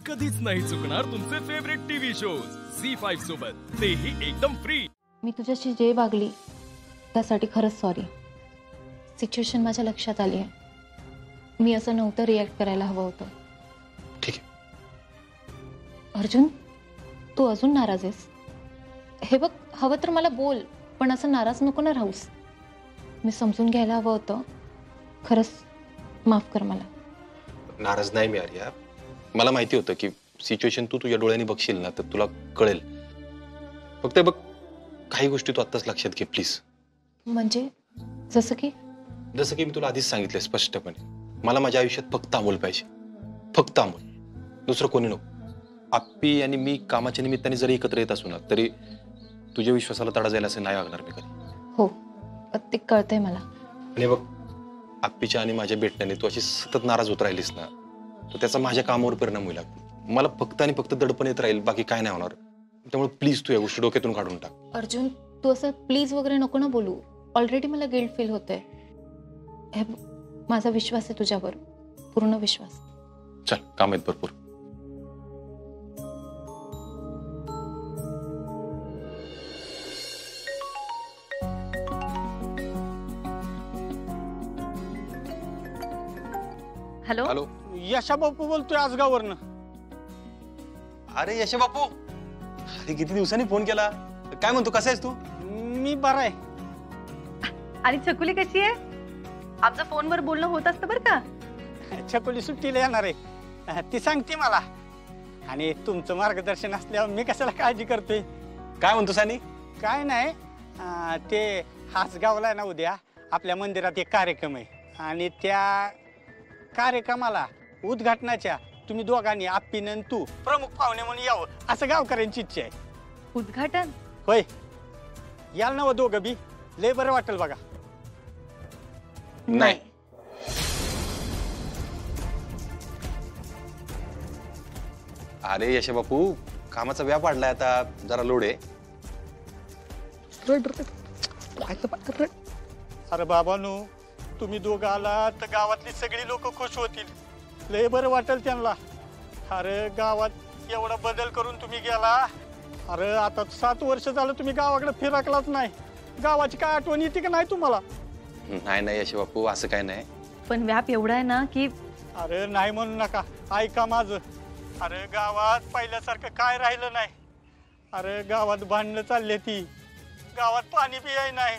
कधीच नाही चुकणार तुमचे फेवरेट टीव्ही शोज झी5 सोबत, तेही एकदम फ्री। मी तुझ्याशी जे वागली त्यासाठी खरंच सॉरी। सिच्युएशन माझ्या लक्षात आली आहे। मी असं नव्हतं रिॲक्ट करायला हवं होतं। ठीक आहे। अर्जुन, तू अजून नाराज आहेस? हे बघ, हवं तर मला बोल, पण असं नाराज नको ना राहूस। मी समजून घ्यायला हवं होतं। खरंच माफ कर मला। नाराज नाही मी आर्या, मला माहिती होतं की सिच्युएशन तू तुझ्या डोळ्यांनी बघशील ना तर तुला कळेल। फक्त बघ, काही गोष्टी तू आत्ताच लक्षात घे प्लीज। म्हणजे जसं की मी तुला आधीच सांगितलंय स्पष्टपणे, मला माझ्या आयुष्यात फक्त अमोल पाहिजे, फक्त अमोल, दुसरं कोणी नको। आप्पी आणि मी कामाच्या निमित्ताने जरी एकत्र येत असू ना तरी तुझ्या विश्वासाला तडा जाईल असं नाही वागणार मी कधी। हो, ते कळतंय मला। आणि बघ, आप्पीच्या आणि माझ्या भेटण्याने तू अशी सतत नाराज होत राहिलीस ना तर त्याचा माझ्या कामावर परिणाम होईल। मला फक्त आणि फक्त दडपण येत राहील, बाकी काय नाही होणार। त्यामुळे प्लीज तू या गोष्टी डोक्यातून काढून टाक। अर्जुन, तू असं प्लीज वगैरे नको ना बोलू। ऑलरेडी मला गिल्ट फील होतंय। हे बघ, माझा विश्वास आहे तुझ्यावर, पूर्ण विश्वास। चल, काम आहेत भरपूर। हॅलो हॅलो, यशा बापू बोलतोय आजगाववरनं। अरे यशा बापू, अरे किती दिवसांनी फोन केला, काय म्हणतो, कसा आहेस तू? मी बरा आहे। आणि छकुली कशी आहे? आमचं फोनवर बोलणं होत असतं बरं का। छकुली सुट्टीला येणार आहे, ती सांगते मला। आणि तुमचं मार्गदर्शन असल्यावर मी कशाला काळजी करतोय। काय म्हणतो सानी? काय नाही, ते हासगावला आहे ना, उद्या आपल्या मंदिरात एक कार्यक्रम आहे आणि त्या कार्यक्रमाला उद्घाटनाच्या तुम्ही दोघांनी, आप्पीनं तू, प्रमुख पाहुणे म्हणून यावं असं गावकऱ्यांची इच्छा आहे। उद्घाटन? होय, याल ना दोघं बी, लय बरं वाटेल बघा। नाही, अरे यशा बापू, कामाचा व्याप वाढलाय आता, जरा लोड आहे। अरे बाबांनो, तुम्ही दोघं आला तर गावातली सगळी लोक खुश होतील, लय बरं वाटेल त्यांना। अरे गावात एवढा बदल करून तुम्ही गेला। अरे आता 7 वर्ष झालं तुम्ही गावाकडे फिरकलाच नाही, गावाची काय आठवण येते का नाही तुम्हाला? नाही यशा बापू, असं काय नाही। पण व्याप एवढा आहे ना की अरे नाही म्हणू नका, ऐका माझं। अरे गावात पहिल्यासारखं काय राहिलं नाही। अरे गावात भांडणं चालले, ती गावात पाणी पियाय नाही।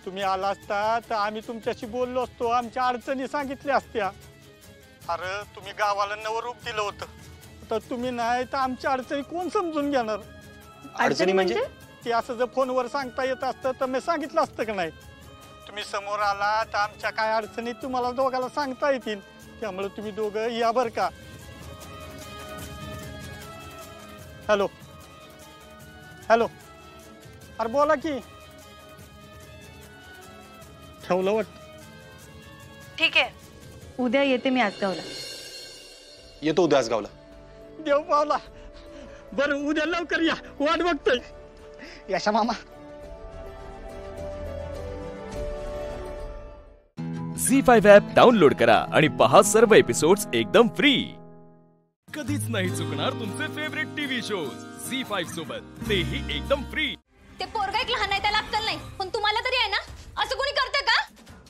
तुम्ही आला असता तर आम्ही तुमच्याशी बोललो असतो, आमच्या अडचणी सांगितल्या असत्या। अरे तुम्ही गावाला नवं रूप दिलं होतं, तर तुम्ही नाही तर आमच्या अडचणी कोण समजून घेणार? अडचणी म्हणजे? ते असं जर फोनवर सांगता येत असतं तर मी सांगितलं असतं का नाही? तुम्ही समोर आला तर आमच्या काय अडचणी तुम्हाला दोघाला सांगता येतील, त्यामुळे तुम्ही दोघं या बर का। हॅलो हॅलो, अरे बोला की। ठेवलं वाटतं? ठीक आहे, उद्या येते मी आजगावला। येतो उद्या आजगावला। देव पावला, बरं उद्या लवकर या, वाट बघतोय। यशा मामा, झी5 ॲप डाउनलोड करा आणि पहा सर्व एपिसोड्स एकदम फ्री। कधीच नाही चुकणार तुमचे फेवरेट टीव्ही शोज झी5 सोबत, तेही एकदम फ्री। ते पोरगा एक लहान आहे, त्याला अक्कल नाही, पण तुम्हाला तरी आहे ना? असं कोणी करते का?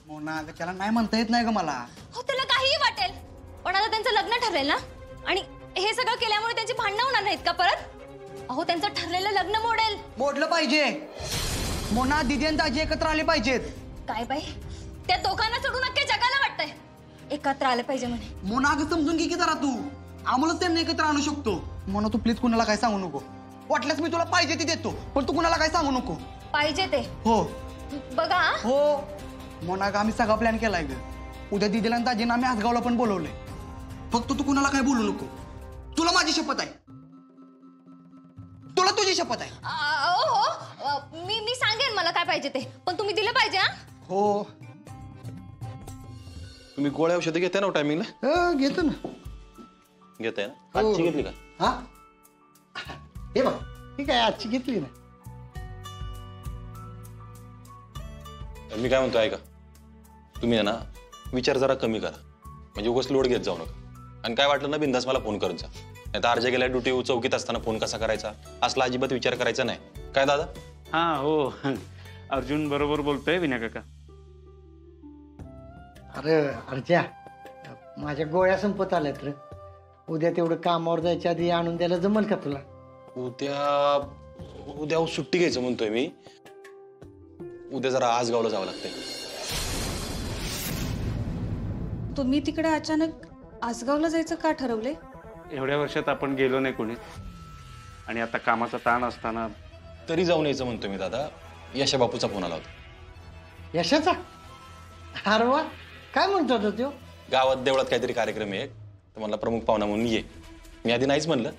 मोना, त्याला नाही म्हणता येत नाही का मला? हो, त्याला काहीही वाटेल, पण आता त्यांचं लग्न ठरलेल ना, आणि हे सगळं केल्यामुळे त्यांची भांडणं होणार नाहीत का परत? अहो, त्यांचं ठरलेलं लग्न मोडेल। मोडलं पाहिजे मोना, दीदी आणि दाजी एकत्र आले पाहिजेत। काय बाई, त्या दोघांना सोडून अख्ख्या जगाला वाटतंय एकत्र आले पाहिजे म्हणे। मोना, अगं समजून घे की जरा तू, आम्हालाच त्यांना एकत्र आणू शकतो। मोना, तू प्लीज कुणाला काय सांगू नको। वाटल्यास मी तुला पाहिजे ती देतो, पण तू कुणाला काय सांगू नको। पाहिजे ते हो बघा। हो मोना, आम्ही सगळा प्लॅन केलाय ग। उद्या दीदीला आणि दाजींना आम्ही आजगावला पण बोलवलंय। फक्त तू कुणाला काय बोलू नको, तुला माझी शपथ आहे, तुला तुझी शपथ आहे। हो, मी सांगेन मला काय पाहिजे ते, पण तुम्ही दिलं पाहिजे। हा हो, तुम्ही गोळ्या औषधं घेताय ना टायमिंगला? घेतो ना। घेताय ना? आजची घेतली का? हा, हे बघ, ठीक आहे, आजची घेतली ना। मी काय म्हणतो ऐका, तुम्ही आहे ना विचार जरा कमी करा, म्हणजे उगाच लोड घेत जाऊ नका। आणि काय वाटलं ना बिंदास मला फोन करत जा. नाही तर अर्ज गेल्या ड्युटी चौकीत असताना फोन कसा करायचा असला अजिबात विचार करायचा नाही. काय दादा? हा हो अर्जुन बरोबर बोलतोय विनय काका. अरे अर्जा माझ्या गोळ्या संपत आल्यात रे. उद्या तेवढं कामावर जायच्या आधी आणून द्यायला जमल का तुला? उद्या सुट्टी घ्यायचं म्हणतोय मी. उद्या जरा आसगावला जावं लागतंय. तुम्ही तिकडे अचानक आसगावला जायचं का ठरवले? एवढ्या वर्षात आपण गेलो नाही कोणी आणि आता कामाचा ताण असताना तरी जाऊन यायचं म्हणतोय मी दादा. यशा बापूचा फोन आला होता. यशाचा? अरे वा, काय म्हणतो तो? त्यो गावात देवळात काहीतरी कार्यक्रम आहे तर मला प्रमुख पाहुणा म्हणून ये. मी आधी नाहीच म्हणलं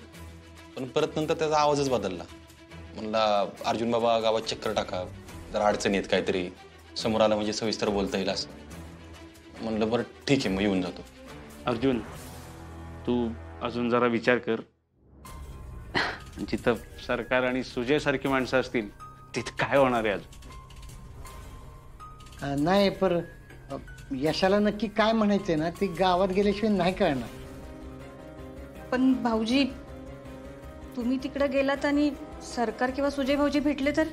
पण परत नंतर त्याचा आवाजच बदलला. म्हणला अर्जुन बाबा गावात चक्कर टाका, जरा अडचणी आहेत काहीतरी, समोर आलं म्हणजे सविस्तर बोलता येईल असं. म्हणलं बरं ठीक आहे मग येऊन जातो. अर्जुन तू अजून जरा विचार कर. जिथं सरकार आणि सुजय सारखी माणसं असतील तिथं काय होणार आहे अजून? नाही पर यशाला नक्की काय म्हणायचंय ना ती गावात गेल्याशिवाय नाही कळणार. पण भाऊजी तुम्ही तिकडे गेलात आणि सरकार किंवा सुजय भाऊजी भेटले तर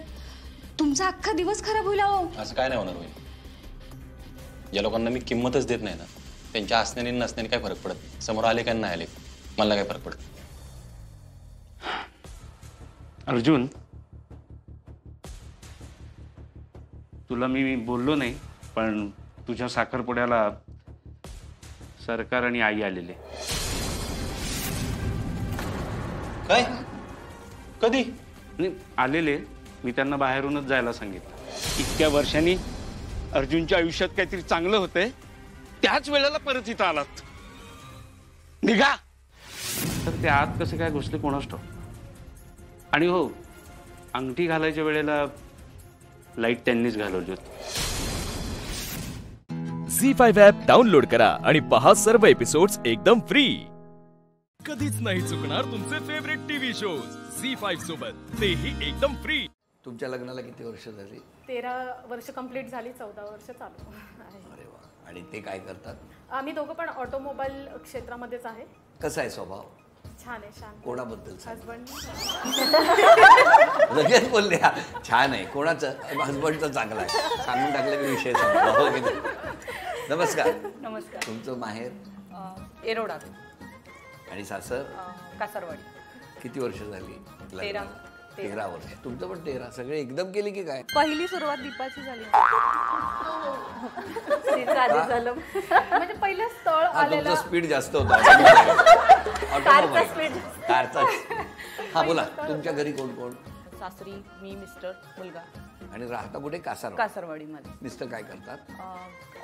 तुमचा अख्खा दिवस खराब होईल. असं काय नाही होणार होईल. या लोकांना मी किंमतच देत नाही ना. त्यांच्या असण्याने नसण्याने काय फरक पडत. समोर आले काय नाही आले मला काय फरक पडत. अर्जुन तुला मी बोललो नाही पण तुझ्या साखरपुड्याला सरकार आणि आई आलेले. काय? कधी? आलेले. मी त्यांना बाहेरूनच जायला सांगितलं. इतक्या वर्षांनी अर्जुनच्या आयुष्यात काहीतरी चांगलं होतंय त्याच वेळेला परत इथं आलात. निघा. तर ते आत कसे काय घुसले कोणास ठाऊक. आणि हो अंगठी घालायच्या वेळेला लाईट त्यांनीच घालवली होती. झी5 ॲप डाउनलोड करा आणि पहा सर्व एपिसोड्स एकदम फ्री. कधीच नाही चुकणार तुमचे फेवरेट टीव्ही शोज झी5 सोबत, तेही एकदम फ्री. तुमच्या लग्नाला किती वर्ष झाली? 13 वर्ष कंप्लीट झाली. 14 वर्ष चालू आहे. अरे वा. आणि ते काय करतात? आम्ही दोघं पण ऑटोमोबाईल क्षेत्रामध्येच आहे. कसा आहे स्वभाव? छान आहे. शांत. कोणाबद्दल? हसबंड. लगेच बोलले छान आहे. कोणाचं? हसबंडचं चांगलं आहे. सांगून टाकलं की विषय संपला. हो की नाही? नमस्कार. नमस्कार. तुमचं माहेर? एरोडा. आणि सासर? कासारवाडी. किती वर्ष झाली? 13 वर्ष. तुमचं पण 13. सगळे एकदम केली की काय? पहिली सुरुवात दीपाची झाली. झालं म्हणजे पहिलं स्थळ आलेलं. स्पीड जास्त होता. कारचा. हा बोला. तुमच्या घरी कोण कोण? सासरी मी, मिस्टर, मुलगा. आणि राहता कुठे? कासारवाडीमध्ये. मिस्टर काय करतात?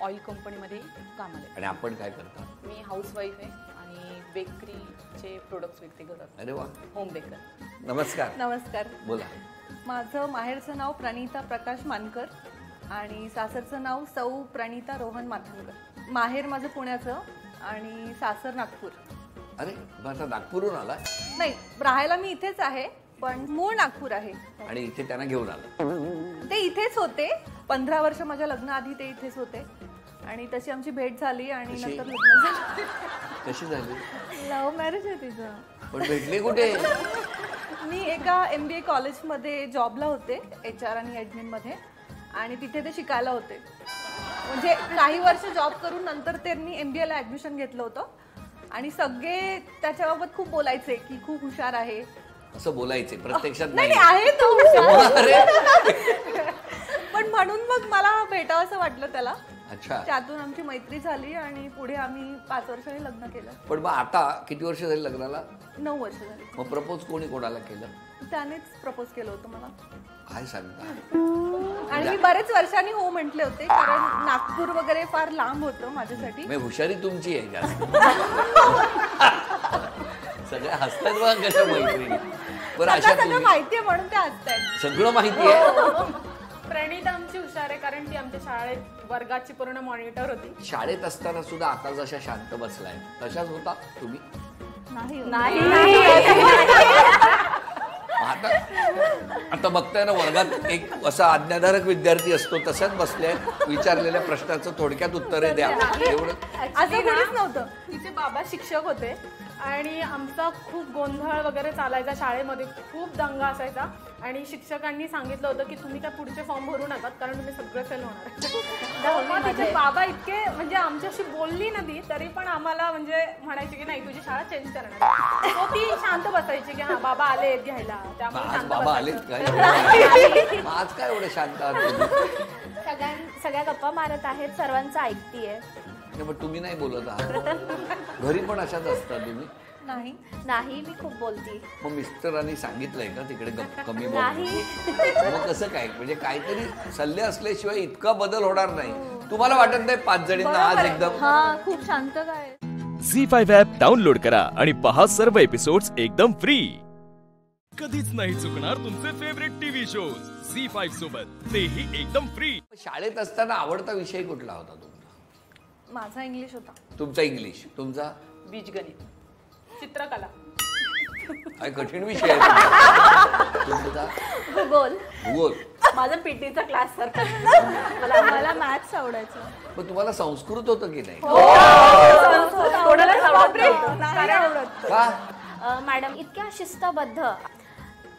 ऑइल कंपनीमध्ये कामाला. आणि आपण काय करता? मी हाऊसवाईफ आहे आणि बेकरीचे प्रोडक्ट्स विकते घरात. अरे वा. Home baker. नमस्कार. नमस्कार. बोला. माझं माहेरचं नाव प्रणिता प्रकाश मानकर आणि सासरचं नाव सौ प्रणिता रोहन माथानकर. माहेर माझं पुण्याचं आणि सासर नागपूर. अरे माझा नागपूरहून आला? नाही, राहायला मी इथेच आहे पण मूळ नागपूर आहे. आणि इथे त्यांना घेऊन आला? ते इथेच होते. 15 वर्ष माझ्या लग्नाआधी ते इथेच होते आणि तशी आमची भेट झाली आणि नंतर लग्न झालं. कशी झाली? लव्ह मॅरेज आहे तिचं. पण भेटले कुठे? मी एका MBA कॉलेजमध्ये जॉबला होते, HR आणि ॲडमिनमध्ये. आणि तिथे ते शिकायला होते. म्हणजे काही वर्ष जॉब करून नंतर त्यांनी MBA ला ॲडमिशन घेतलं होतं आणि सगळे त्याच्याबाबत खूप बोलायचे की खूप हुशार आहे. असं बोलायचे? प्रत्यक्षात नाही आहे तो हुशार. पण म्हणून मग मला भेटावं असं वाटलं त्याला. अच्छा. त्यातून आमची मैत्री झाली आणि पुढे आम्ही 5 वर्षांनी लग्न केलं. पण मग आता किती वर्ष झाली लग्नाला? 9 वर्ष झाली. मग प्रपोज कोणाला केलं? त्यानेच प्रपोज केलं होतं मला. काय सांगता? आणि मी बरेच वर्षांनी हो म्हटले होते कारण नागपूर वगैरे फार लांब होतं माझ्यासाठी. मी हुशारी तुमची आहे जास्त. सगळ्या हसतात बघा कशा मैत्रिणी. पण अशा सगळं माहितीये म्हणून ते हसतायत. सगळं माहिती आहे. प्रणिता आमची हुशार आहे कारण ती आमच्या शाळेत वर्गाची पूर्ण मॉनिटर होती. शाळेत असताना सुद्धा आता जशा शांत बसलाय तशाच होता तुम्ही? नाही. आता आता बघताय ना वर्गात एक असा आज्ञाधारक विद्यार्थी असतो तशाच बसले विचारलेल्या प्रश्नाचं थोडक्यात उत्तरे द्या एवढं. असं कोणीच नव्हतं. तिचे बाबा शिक्षक होते आणि आमचा खूप गोंधळ वगैरे चालायचा शाळेमध्ये, खूप दंगा असायचा आणि शिक्षकांनी सांगितलं होतं की तुम्ही काय पुढचे फॉर्म भरू नका कारण तुम्ही सगळे फेल होणार. तिचे बाबा इतके म्हणजे आमच्याशी बोलली ना ती तरी पण आम्हाला म्हणजे म्हणायची की नाही तुझी शाळा चेंज करणार. तो ती शांत बसायची की हा बाबा आले घ्यायला, त्यामुळे शांत बाबा आलेत बसायचं. काय आज काय एवढे शांत आहात? सगळ्या गप्पा मारत आहेत, सर्वांचं ऐकतीये. पण तुम्ही नाही बोलत आहात, घरी पण अशाच असतात तुम्ही? नाही नाही, मी खूप बोलती. मग मिस्टरांनी सांगितलंय का तिकडे कमी नाही. मग कसं काय म्हणजे काहीतरी सल्ले असल्याशिवाय इतका बदल होणार नाही. तुम्हाला वाटत नाही 5 जणींना आज एकदम? हा खूप शांत काय. झी5 ॲप डाउनलोड करा आणि पहा सर्व एपिसोड्स एकदम फ्री. कधीच नाही चुकणार तुमचे फेवरेट टीव्ही शोज झी5 सोबत, तेही एकदम फ्री. शाळेत असताना आवडता विषय कुठला होता तुमचा? माझा इंग्लिश होता. तुमचा इंग्लिश. तुमचा? बीजगणित, चित्रकला. काय कठीण विषय आहे तुमचा? भूगोल. भूगोल. माझा पीटीचा क्लास सर. मला मॅथ्स आवडायचं. पण तुम्हाला संस्कृत होतं की नाही? का? मॅडम इतक्या शिस्तबद्ध,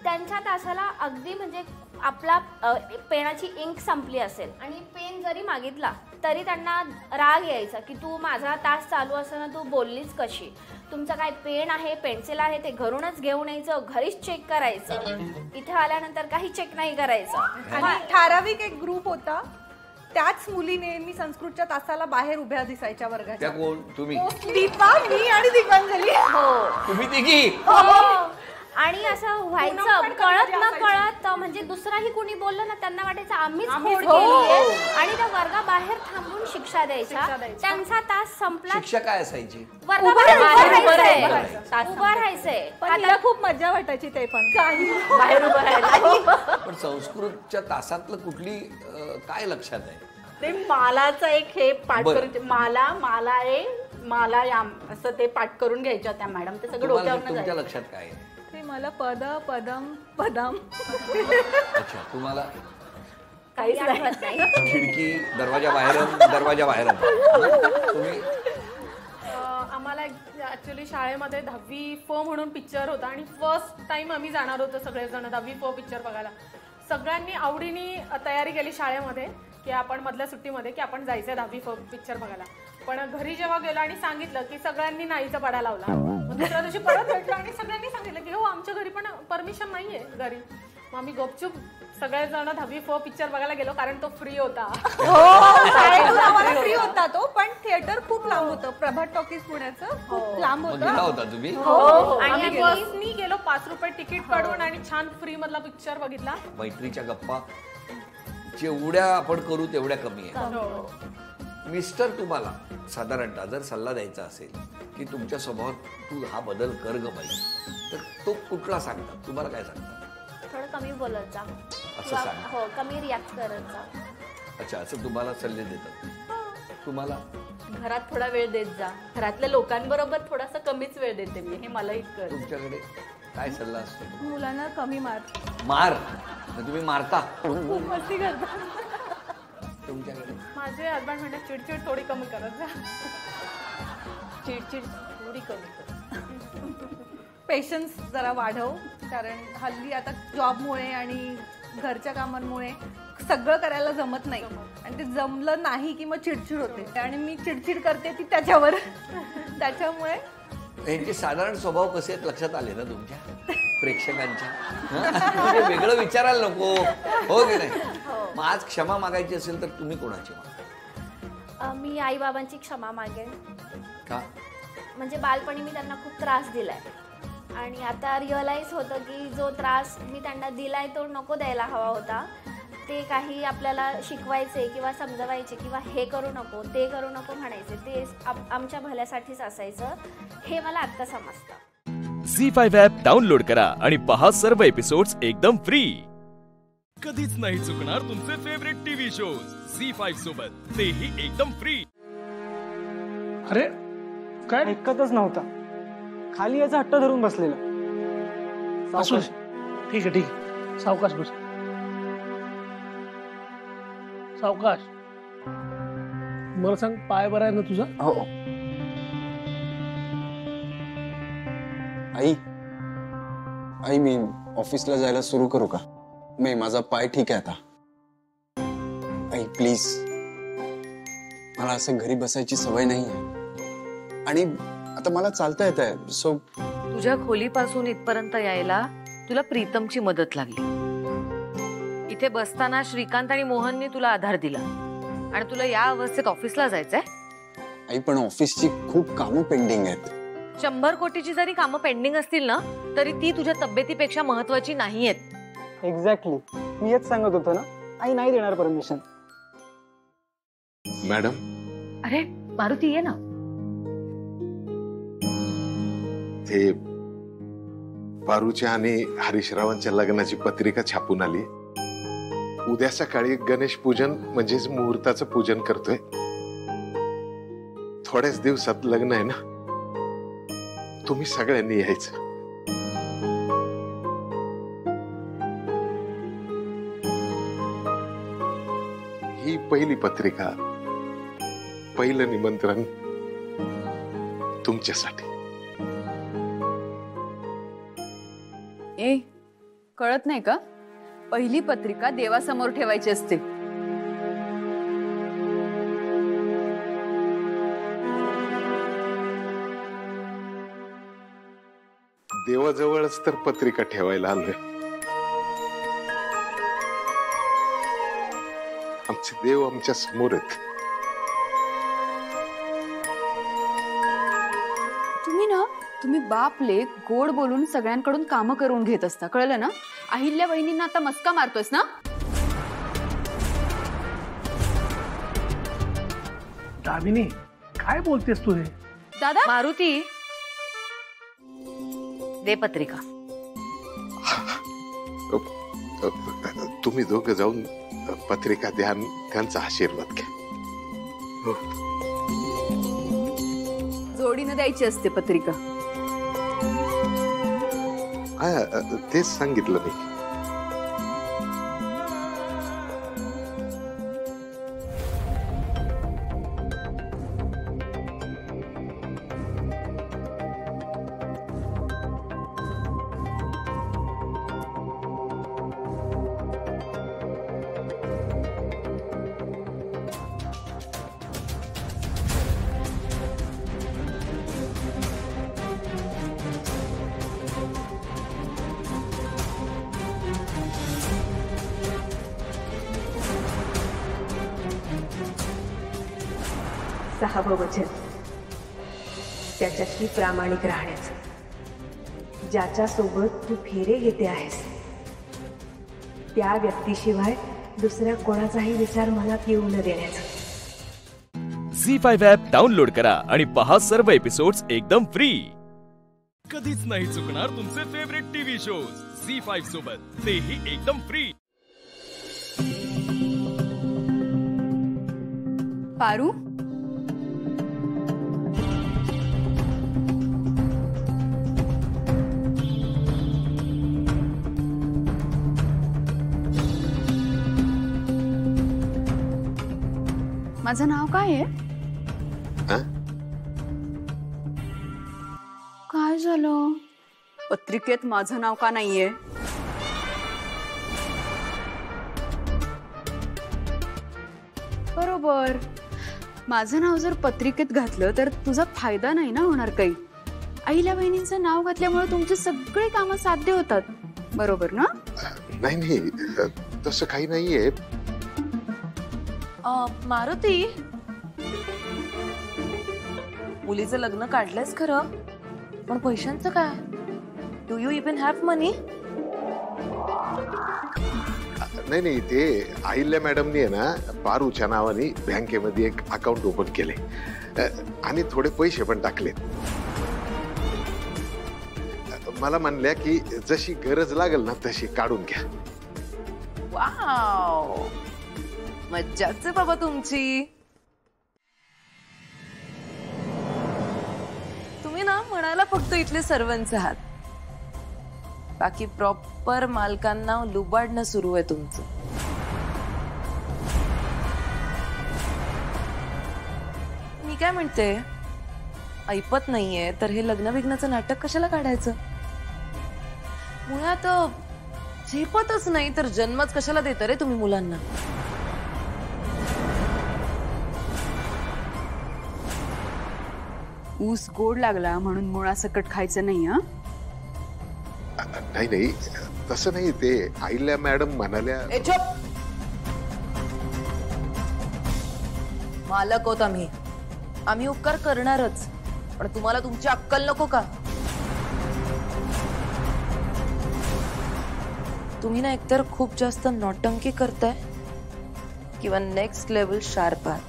त्यांच्या तासाला अगदी म्हणजे आपला पेनाची इंक संपली असेल आणि पेन जरी मागितला तरी त्यांना राग यायचा की तू माझा तास चालू असताना तू बोललीच कशी. तुमचं काय पेन आहे, पेन्सिल आहे ते घरूनच घेऊन यायचं, घरीच चेक करायचं, इथे आल्यानंतर काही चेक नाही करायचं. आणि ठराविक एक ग्रुप होता, त्याच मुली नेहमी संस्कृतच्या तासाला बाहेर उभ्या दिसायच्या वर्गाच्या. त्या कोण? तुम्ही? दीपा, मी आणि दीपांजली. हो. तुम्ही तिघी? आणि असं व्हायचं कळत न कळत, म्हणजे दुसराही कोणी बोललं ना त्यांना वाटायचं आम्हीच खोड केलीये आणि त्या वर्गाबाहेर थांबून शिक्षा द्यायच्या. त्यांचा तास संपला. शिक्षा काय असायची? उभं राहायचंय. आता खूप मजा वाटायची ते पण काही बाहेर उभं राहायला. पण संस्कृतच्या तासातलं कुठली काय लक्षात आहे? ते मालाचं एक हे पाठ बरं. करून माला ए माला याम असं ते पाठ करून घ्यायच्या त्या मॅडम. ते सगळं डोक्यावर तुमच्या लक्षात काय आहे? ते मला पद पदम पदम. अच्छा, तुम्हाला? काहीच नाही. खिडकी, दरवाजा बाहेर. तुम्ही? आम्हाला ऍक्च्युली शाळेमध्ये 10वी फ म्हणून पिक्चर होता आणि फर्स्ट टाइम आम्ही जाणार होतो सगळेजण 10वी फ पिक्चर बघायला. सगळ्यांनी आवडीने तयारी केली शाळेमध्ये की आपण मधल्या सुट्टीमध्ये की आपण जायचंय 10वी फ पिक्चर बघायला. पण घरी जेव्हा गेलो आणि सांगितलं की सगळ्यांनी नाहीचा पडा लावला. दुसऱ्या दिवशी परत भेटलो आणि सगळ्यांनी सांगितलं की हो आमच्या घरी पण परमिशन नाहीये घरी. मग आम्ही गपचूप सगळेजण 10वी फ पिक्चर बघायला गेलो कारण तो फ्री होता. फ्री होता तो, पण थिएटर खूप लांब होतं. प्रभात टॉकीज पुण्याचं खूप लांब होतं. तुम्ही? आणि बसनी गेलो, 5 रुपये तिकीट काढून आणि छान फ्री मधला पिक्चर बघितला. मैत्रीच्या गप्पा जेवढ्या आपण करू तेवढ्या कमी आहे. मिस्टर तुम्हाला साधारणतः जर सल्ला द्यायचा असेल की तुमच्या स्वभावात तू हा बदल कर ग बाई, तर तो कुठला सांगतात? तुम्हाला काय सांगतात? थोडं कमी बोलत जा. असं सांग. हो, कमी रिॲक्ट करत जा. अच्छा, असं तुम्हाला सल्ले देतात. तुम्हाला? घरात थोडा वेळ देत जा. घरातल्या लोकांबरोबर थोडासा कमीच वेळ देते मी, हे मलाही कळतं. तुमच्याकडे काय सल्ला असतो? मुलांना कमी मार. तुम्ही मारता? खूप मस्ती करता. तुमच्याकडे? माझे हसबंड म्हणतात चिडचिड थोडी कमी करत जा. चिडचिड थोडी कमी कर. पेशन्स जरा वाढव, कारण हल्ली आता जॉबमुळे आणि घरच्या कामांमुळे सगळं करायला जमत नाही आणि ते जमलं नाही की मग चिडचिड होते आणि मी चिडचिड करते ती त्याच्यावर. त्याच्यामुळे यांचे साधारण स्वभाव कसे आहेत लक्षात आले ना तुमच्या प्रेक्षकांच्या? वेगळं विचारायला नको, हो की नाही? मग आज क्षमा मागायची असेल तर तुम्ही कोणाची मागा? मी आई बाबांची क्षमा मागेन. का? म्हणजे बालपणी मी त्यांना खूप त्रास दिलाय आणि आता रिअलाइज होतं की जो त्रास मी त्यांना दिलाय तो नको द्यायला हवा होता. ते काही आपल्याला शिकवायचे किंवा समजवायचे किंवा हे करू नको ते करू नको म्हणायचे, ते आमच्या भल्यासाठीच असायचं, हे मला आत्ता समजतं. झी5 ॲप डाउनलोड करा आणि पहा सर्व एपिसोड्स एकदम फ्री. कधीच नाही चुकणार तुमचे फेवरेट टीव्ही शोज झी5 सोबत, तेही एकदम फ्री. अरे काय ऐकतच नव्हता, खाली याचा हट्ट धरून बसलेला. असू ठीक आहे सावकाश बस, सावकाश. मला सांग, पाय बरा आहे ना तुझा? हो. आई आई मी ऑफिसला जायला सुरू करू का? मी माझा पाय ठीक आहे आता. आई प्लीज, मला असं घरी बसायची सवय नाही आहे आणि आता मला चालता येत आहे. सो तुझ्या खोलीपासून इथपर्यंत यायला तुला प्रीतमची मदत लागली. इथे बसताना श्रीकांत आणि मोहनने तुला आधार दिला आणि तुला या अवस्थेत ऑफिसला जायचंय? आई पण ऑफिसची खूप कामं पेंडिंग आहेत. 100 कोटीची जरी कामं पेंडिंग असतील ना तरी ती तुझ्या तब्येतीपेक्षा महत्वाची नाहीयेत. एक्झॅक्टली, मी हेच सांगत होतो ना. आई नाही देणार परमिशन. मॅडम. अरे मारुती ये ना. ते पारूच्या आणि हरीशरावांच्या लग्नाची पत्रिका छापून आली. उद्या सकाळी गणेश पूजन म्हणजेच मुहूर्ताचं पूजन करतोय. थोड्याच दिवसात लग्न आहे ना. तुम्ही सगळ्यांनी यायचं. ही पहिली पत्रिका, पहिलं निमंत्रण तुमच्यासाठी. ए, कळत नाही का? पहिली पत्रिका देवासमोर ठेवायची असते. देवाजवळच तर पत्रिका ठेवायला आलोय. आमचे देव आमच्या समोर आहेत. तुम्ही बाप लेक गोड बोलून सगळ्यांकडून कामं करून घेत असता, कळलं ना? अहिल्या वहिनींना आता मस्का मारतोयस ना? दामिनी, काय बोलतेस तू हे? दादा. मारुती, दे पत्रिका. तुम्ही दोघं जाऊन पत्रिका द्या, त्यांचा आशीर्वाद घ्या. जोडीनं द्यायची असते पत्रिका. तेच सांगितलं मी. सहावं वचन, त्याच्याशी प्रामाणिक राहण्याचं. ज्याच्यासोबत तू फेरे घेते आहेस त्या व्यक्तीशिवाय दुसऱ्या कोणाचाही विचार मनात येऊ न देण्याचं. झी5 ॲप डाउनलोड करा आणि पहा सर्व एपिसोड्स एकदम फ्री. कधीच नाही चुकणार तुमचे फेवरेट टीव्ही शोज झी5 सोबत, तेही एकदम फ्री. पारू, माझं नाव काय आहे? काय झालं? पत्रिकेत माझं नाव का नाहीये? बरोबर, माझं नाव जर पत्रिकेत घातलं तर तुझा फायदा नाही ना होणार काही. आईला बहिणींचं नाव घातल्यामुळे तुमची सगळी कामं साध्य होतात, बरोबर ना? नाही नाही, तसं काही नाहीये. मारुती, मुलीचं लग्न काढलंयस खरं, पण पैशांचं काय? डू यू इवन हॅव मनी? नाही नाही, ते अहिल्या मॅडमनी आहे ना पारूच्या नावाने बँकेमध्ये एक अकाउंट ओपन केले आणि थोडे पैसे पण टाकले. मला म्हणल्या की जशी गरज लागेल ना तशी काढून घ्या. वाव, मज्जाच आहे बाबा तुमची. तुम्ही ना म्हणायला फक्त इथले सर्वंच आहात, बाकी प्रॉपर मालकांना लुबाडणं सुरू आहे तुमचं. मी काय म्हणते, ऐपत नाहीये तर हे लग्न विघ्नाचं नाटक कशाला काढायचं? मुळात झेपतच नाही तर जन्मच कशाला देता रे तुम्ही मुलांना? ऊस गोड लागला म्हणून मुळासकट खायचं नाही. हा नाही नाही, तसं नाही. ते आईला मॅडम म्हणाल्या. मालक होत आम्ही उपकार करणारच, पण तुम्हाला तुमची अक्कल नको का? तुम्ही ना एकतर खूप जास्त नौटंकी करताय किंवा नेक्स्ट लेवल शार्प आहात.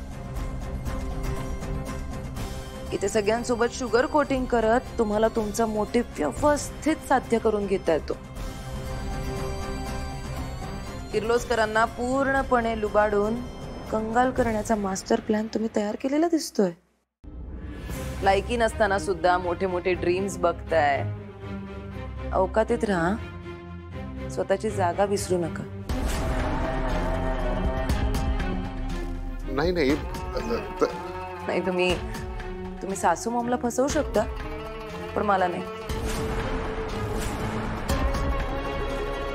इथे सगळ्यांसोबत शुगर कोटिंग करत तुम्हाला तुमचा मोटिव्ह व्यवस्थित साध्य करून घेता येतो. किर्लोस्करांना पूर्णपणे लुबाडून कंगाल करण्याचा मास्टर प्लॅन तुम्ही तयार केलेला दिसतोय. लायकी नसताना सुद्धा मोठे मोठे ड्रीम्स बघताय. अवकातीत राहा, स्वतःची जागा विसरू नका. नाही नाही नाही, तुम्ही सासू मॉमला फसवू शकता, पण मला नाही.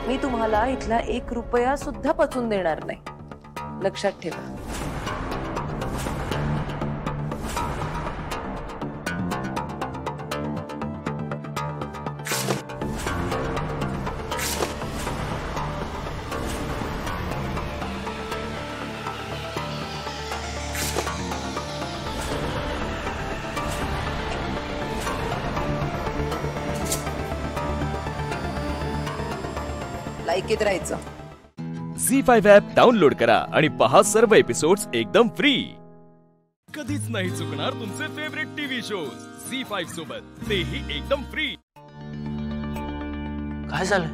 मी तुम्हाला इथला 1 रुपया सुद्धा पचून देणार नाही, लक्षात ठेवा. लायकीत राहायचं. झी5 ॲप डाउनलोड करा आणि पहा सर्व एपिसोड्स एकदम फ्री. कधीच नाही चुकणार तुमचे फेवरेट टीव्ही शोज झी5 सोबत, तेही एकदम फ्री. काय झालं?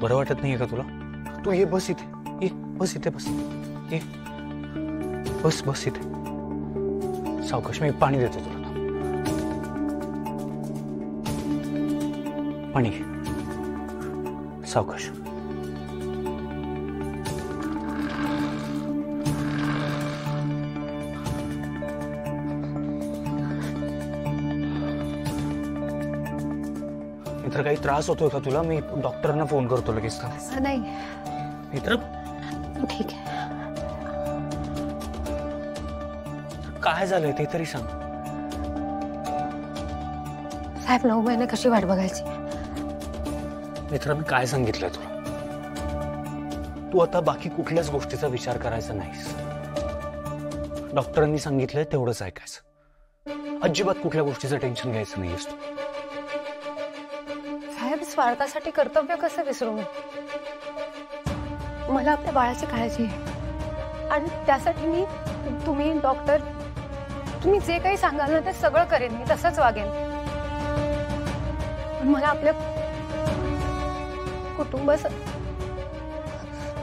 बरं वाटत नाहीये का तुला? तू ये, बस इथे. ये, बस इथे, बस. ये, बस इथे. सावकाश, मी पाणी देतो तुला. पाणी घे. सावकाश. मित्र, काही त्रास होतोय का तुला? मी डॉक्टरांना फोन करतो लगेच. का असं नाही मित्र, ठीक आहे. काय झालंय ते तरी सांग. साहेब, 9 महिने कशी वाट बघायची? मित्र, मी काय सांगितलंय तुला? तू आता बाकी कुठल्याच गोष्टीचा विचार करायचा नाहीस. डॉक्टरांनी सांगितलंय तेवढंच ऐकायचं. अजिबात कुठल्या गोष्टीचं टेन्शन घ्यायचं नाहीस तू. साहेब, स्वार्थासाठी कर्तव्य कसं विसरू मी? मला आपल्या बाळाची काळजी आहे आणि त्यासाठी तुम्ही डॉक्टर, तुम्ही जे काही सांगाल ना ते सगळं करेन. मी तसंच वागेन. पण मला आपल्या कुटुंबाचं,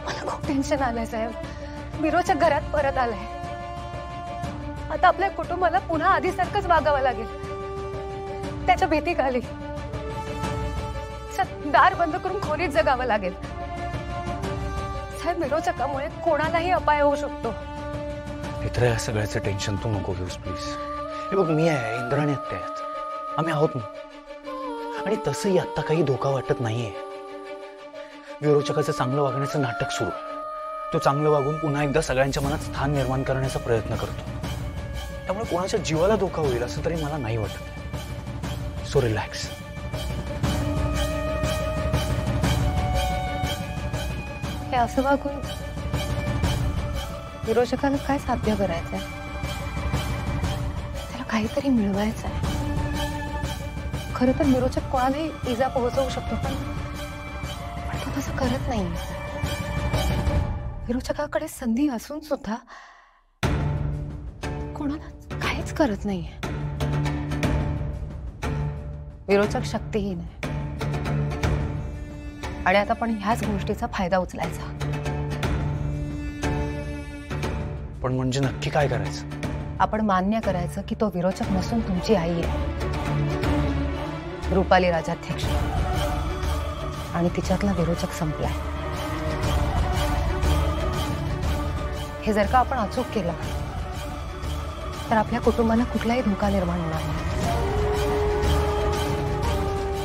मला खूप टेन्शन आलंय साहेब. बिरोच्या घरात परत आलाय. आता आपल्या कुटुंबाला पुन्हा आधीसारखंच वागावं लागेल. त्याच्या भीती खाली दार बंद करून खोलीत जगावं लागेल. साहेब, बिरोचकामुळे कोणालाही अपाय होऊ शकतो. मित्र, या सगळ्याचं टेन्शन तू नको घेऊस प्लीज. हे बघ, मी आहे, इंद्राणी हत्या आहेत, आम्ही आहोत ना. आणि तसंही आता काही धोका वाटत नाहीये. विरोचकाचं चांगलं वागण्याचं नाटक सुरू आहे. तो चांगलं वागून पुन्हा एकदा सगळ्यांच्या मनात स्थान निर्माण करण्याचा प्रयत्न करतो. त्यामुळे कोणाच्या जीवाला धोका होईल असं तरी मला नाही वाटत. So relax. हे असं वागून विरोचकाला काय साध्य करायचंय? त्याला काहीतरी मिळवायचं आहे. खरं तर विरोचक कोणालाही इजा पोहोचवू शकतो, पण तो तसं करत नाही. विरोचकाकडे संधी असून सुद्धा कोणाला काहीच करत नाहीये. विरोचक शक्तीहीन आहे आणि आता पण ह्याच गोष्टीचा फायदा उचलायचा. पण म्हणजे नक्की काय करायचं? आपण मान्य करायचं की तो विरोचक नसून तुमची आई आहे. रुपाली राजाध्यक्ष आणि तिच्यातला विरोचक संपलाय. हे जर का आपण अचूक केलं तर आपल्या कुटुंबाला कुठलाही धोका निर्माण होणार नाही.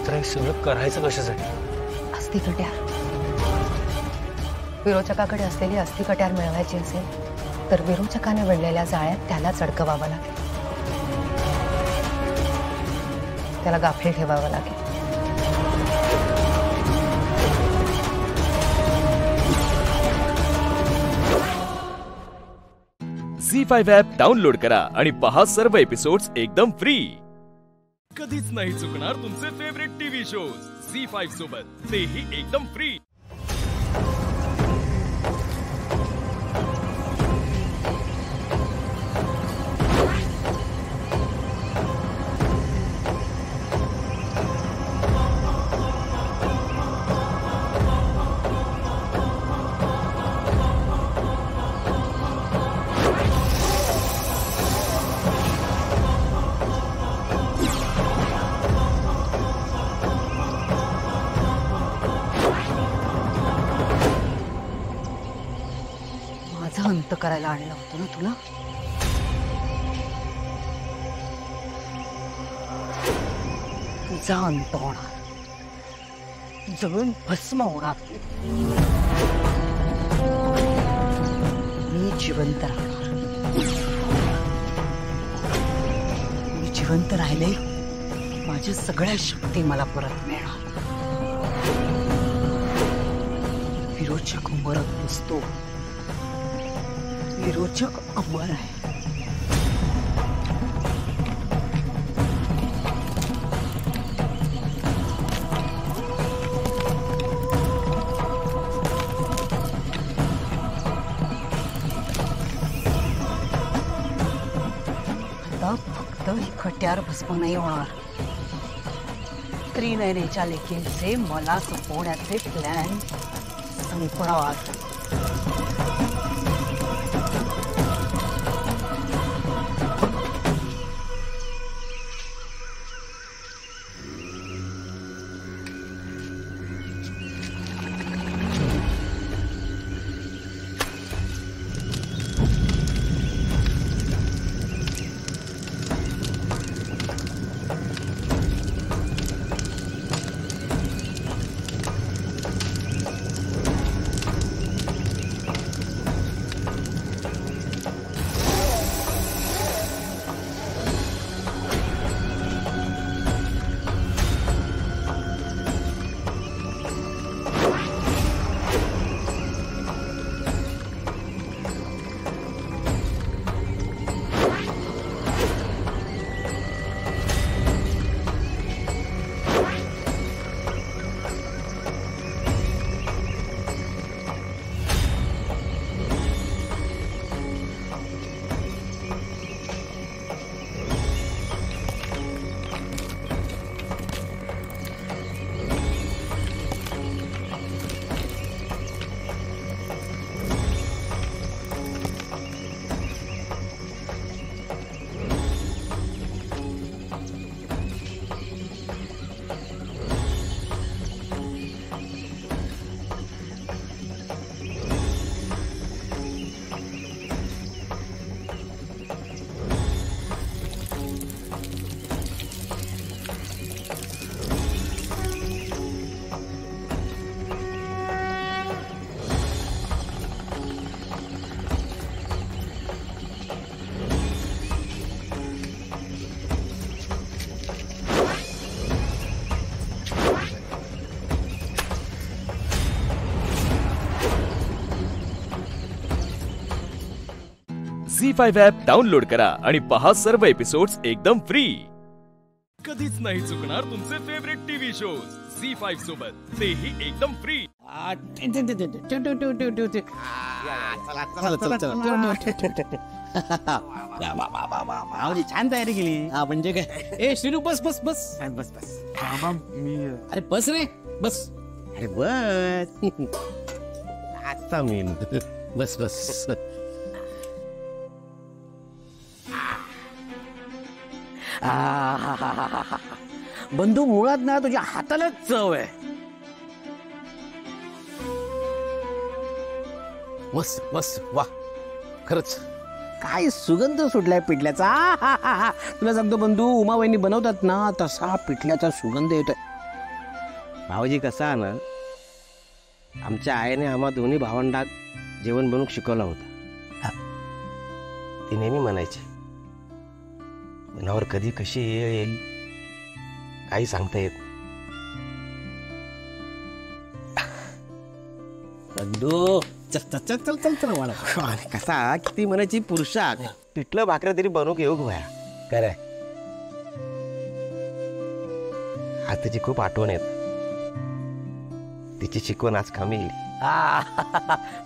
तर हे सगळं करायचं कशासाठी? अस्थि कट्यार. विरोचकाकडे असलेली अस्थि कट्यार मिळवायची असेल तर विरोचकाने विणलेल्या जाळ्यात त्यालाच अडकवावं लागेल. त्याला गाफील ठेवावं लागेल. झी5 ॲप डाउनलोड करा आणि पहा सर्व एपिसोड्स एकदम फ्री. कधीच नाही चुकणार तुमचे फेवरेट टीव्ही शोज झी5 सोबत, तेही एकदम फ्री. अंत करायला आणलं होतं ना तुला. तुझा अंत होणार, जळून भस्म होणार. मी जिवंत राहणार. मी जिवंत राहिले माझ्या सगळ्या शक्ती मला परत मिळणार. विरोचक मरत नसतो, विरोचक अमर आहे. आता फक्त कट्यार भस्म नाही होणार, त्रिनयनेच्या लेकींचे मला संपवण्याचे प्लॅन संपणार. झी5 ॲप डाउनलोड करा आणि पहा सर्व एपिसोड्स एकदम फ्री. कधीच नाही चुकणार तुमचे फेवरेट टीव्ही शोज झी5 सोबत, तेही एकदम फ्री. छान तयारी केली. म्हणजे काय? ए श्रीरू बस बस बस बस बस. अरे बस रे बस. अरे बस आता मी बस बस. बंधू मुळात ना तुझ्या हातालाच चव आहे. मस्त मस्त, वा खरंच काय सुगंध सुटलाय पिठल्याचा. तुला सांगतो बंधू, उमाबाईंनी बनवतात ना तसा पिठल्याचा सुगंध येतोय. भाऊजी कसा ना, आमच्या आईने आम्हा दोन्ही भावंडात जेवण बनवून शिकवला होता. ती नेहमी म्हणायची, मनावर कधी कशी येईल काही सांगता येत. बंधू चल चल चल चल चल वाला कसा किती म्हणायची, पुरुषात पिठलं भाकऱ्या तरी बनवून येऊ भया. खरंय, हाताची खूप आठवण येत. तिची शिकवण आज कामी येईल.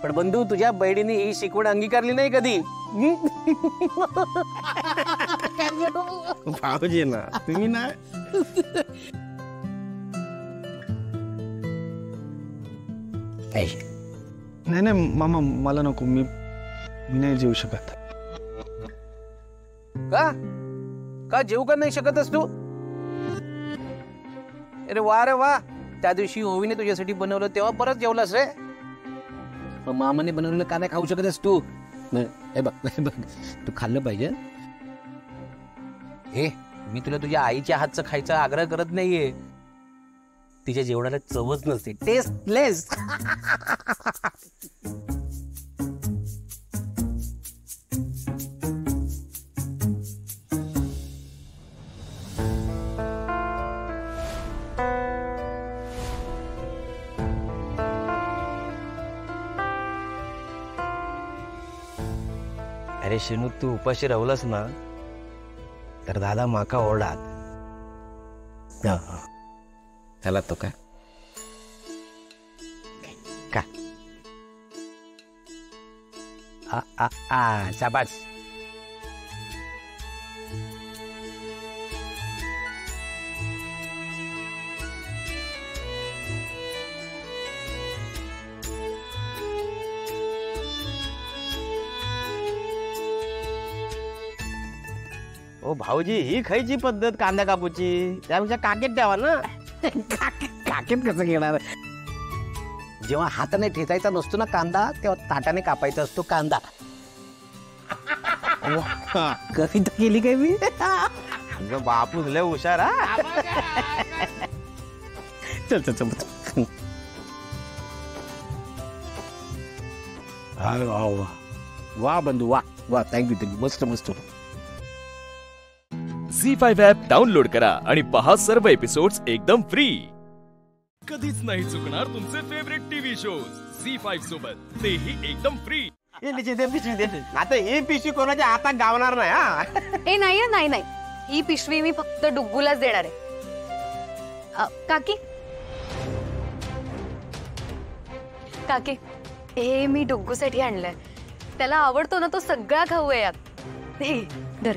पण बंधू, तुझ्या बहिणीने ही शिकवण अंगीकारली नाही कधी. भाऊजी ना तुम्ही ना. नाही नाही मामा, मला नको. मी नाही जेवू शकत. का का जेवू का नाही शकतस तू? अरे वा रे वा, त्या दिवशी ओवीने तुझ्यासाठी बनवलं तेव्हा परत जेवलास रे. मग मामाने बनवलेलं का नाही खाऊ शकतस तू? हे बघ तू खाल्लं पाहिजे. हे मी तुला तुझ्या आईच्या हातचं खायचा आग्रह करत नाहीये. तिच्या जेवणाला चवच नसते, टेस्टलेस. अरे शिनू, तू उपाशी राहुलास ना तर दादा माका ओरडात. त्याला तो काय का शाबास. ओ भाऊजी, ही खायची पद्धत कांदा कापूची, त्यापेक्षा काकेत द्यावा ना. काकेत कसं घेणार? जेव्हा हाताने ठेचायचा नसतो ना कांदा, तेव्हा ताटाने कापायचा असतो कांदा. कविता केली काय मी? बापू लय हुशार. चल चल चल. वा बंधू, वा वा, थँक्यू थँक्यू, मस्त मस्त. झी5 ॲप डाउनलोड करा आणि पहा सर्व एपिसोड्स एकदम फ्री. कधीच नाही चुकणार तुमचे फेवरेट टीव्ही शोज झी5 सोबत, तेही एकदम फ्री. आता ही पिशवी कोणाच्या हातात गावणार नाही. हे नाही नाही नाही, ही पिशवी मी फक्त डुग्गूलाच देणार आहे. काकी काकी, हे मी डुग्गूसाठी आणलंय. त्याला आवडतो ना तो सगळा खाऊ आहे यात. हे धर.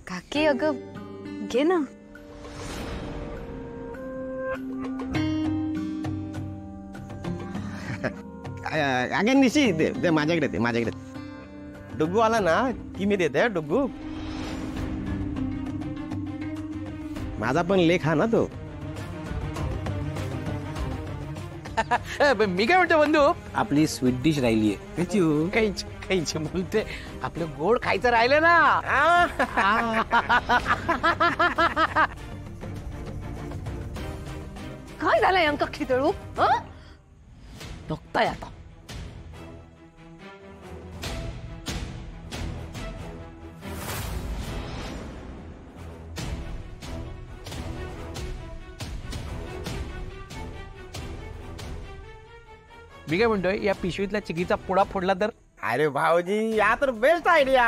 काकी अगं घे ना. अगं निशी दे दे, माझ्याकडे दे, माझ्याकडे. डुग्गू आला ना की मी देते. डुग्गू माझा पण लेख हा ना तो. मी काय म्हणतो बंधू, आपली स्वीट डिश राहिली आहे. खायची बोलते, आपलं गोड खायचं राहिलं ना. काय झालंय अंक खिदळू? बघताय आता. मी काय म्हणतोय, या पिशवीतल्या चिकीचा पुडा फोडला तर? अरे भाऊजी, या तर बेस्ट आयडिया.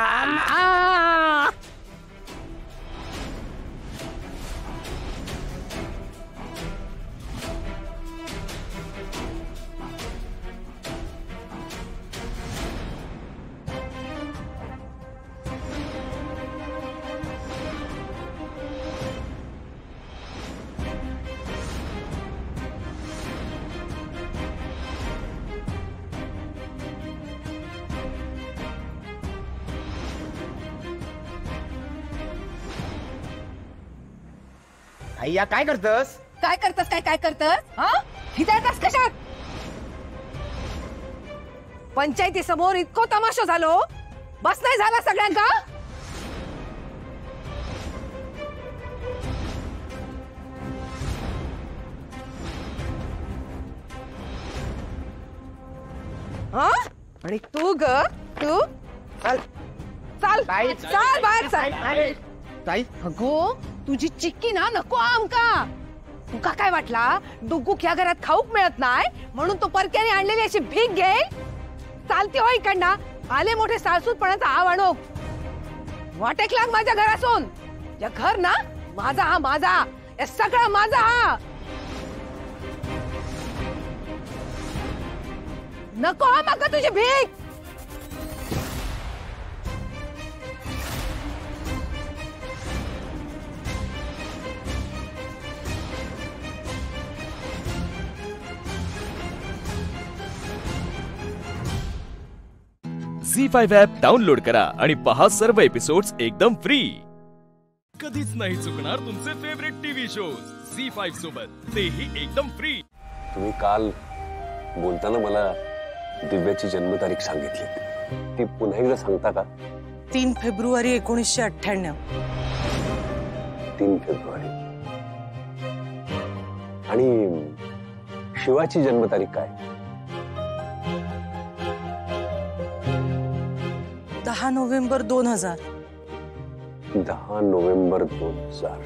अय्या काय करतस? काय करतस हा? इथे येतास कशात? पंचायती समोर इतको तमाशा झालो, बस नाही झाला सगळ्यांका? हा? आणि तू ग तू चल चल चल बाहेर चल. ताई अगो तुझी चिक्की ना नको आमका. तुका काय वाटला डुगूक ह्या घरात खाऊक मिळत नाही म्हणून तो परक्याने आणलेली अशी भीक घेईल? चालते हो इकडना. आले मोठे साळसूतपणाचा आव आणो. वाटेक लाग माझ्या घरासून. या घर ना माझा हा माझा, या सगळा माझा हा. नको हा माका तुझी भीक. झी5 ॲप डाउनलोड करा आणि पहा सर्व एपिसोड्स एकदम फ्री. कधीच नाही चुकणार तुमचे फेवरेट टीव्ही शोज झी5 सोबत, तेही एकदम फ्री. तुम्ही काल बोलताना मला दिव्याची जन्मतारीख सांगितली, ती पुन्हा एकदा सांगता का? 3 फेब्रुवारी 1998. 3 फेब्रुवारी. आणि शिवाची जन्मतारीख काय? 10 नोव्हेंबर 2000. 10 नोव्हेंबर 2000.